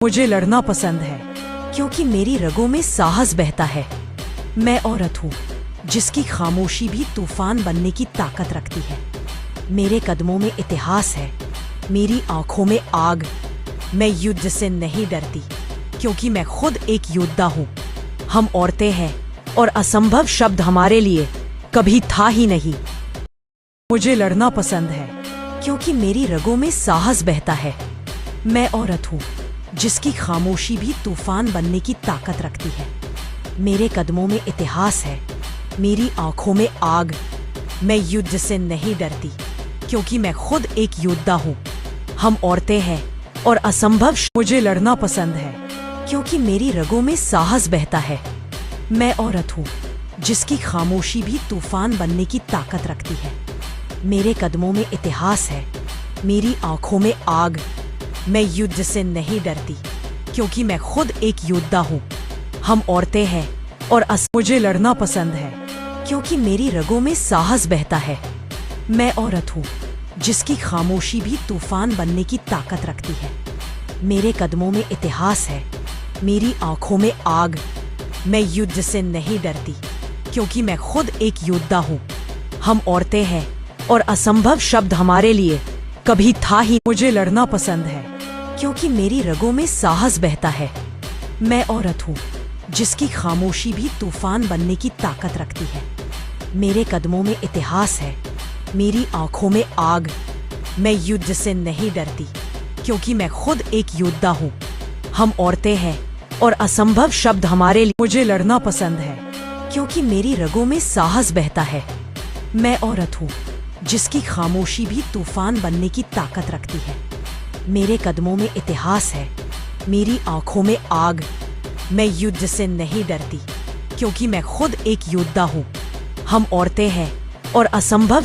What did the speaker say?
मुझे लड़ना पसंद है क्योंकि मेरी रगों में साहस बहता है। मैं औरत हूँ जिसकी खामोशी भी तूफान बनने की ताकत रखती है। मेरे कदमों में इतिहास है, मेरी आंखों में आग। मैं युद्ध से नहीं डरती क्योंकि मैं खुद एक योद्धा हूँ। हम औरतें हैं और असंभव शब्द हमारे लिए कभी था ही नहीं। मुझे लड़ना पसंद है क्योंकि मेरी रगों में साहस बहता है। मैं औरत हूँ जिसकी खामोशी भी तूफान बनने की ताकत रखती है। मेरे कदमों में इतिहास है, मेरी आंखों में आग। मैं युद्ध से नहीं डरती क्योंकि मैं खुद एक योद्धा हूँ। हम औरतें हैं और असंभव। मुझे लड़ना पसंद है क्योंकि मेरी रगों में साहस बहता है। मैं औरत हूँ जिसकी खामोशी भी तूफान बनने की ताकत रखती है। मेरे कदमों में इतिहास है, मेरी आंखों में आग। मैं युद्ध से नहीं डरती क्योंकि मैं खुद एक योद्धा हूँ। हम औरतें हैं और मुझे लड़ना पसंद है क्योंकि मेरी रगों में साहस बहता है। मैं औरत हूँ जिसकी खामोशी भी तूफान बनने की ताकत रखती है। मेरे कदमों में इतिहास है, मेरी आंखों में आग। मैं युद्ध से नहीं डरती क्योंकि मैं खुद एक योद्धा हूँ। हम औरतें हैं और असंभव शब्द हमारे लिए कभी था ही। मुझे लड़ना पसंद है क्योंकि मेरी रगों में साहस बहता है। मैं औरत हूँ जिसकी खामोशी भी तूफान बनने की ताकत रखती है। मेरे कदमों में इतिहास है, मेरी आंखों में आग। मैं युद्ध से नहीं डरती क्योंकि मैं खुद एक योद्धा हूँ। हम औरतें हैं और असंभव शब्द हमारे लिए। मुझे लड़ना पसंद है क्योंकि मेरी रगों में साहस बहता है। मैं औरत हूँ जिसकी खामोशी भी तूफान बनने की ताकत रखती है। मेरे कदमों में इतिहास है, मेरी आंखों में आग। मैं युद्ध से नहीं डरती क्योंकि मैं खुद एक योद्धा हूँ। हम औरतें हैं और असंभव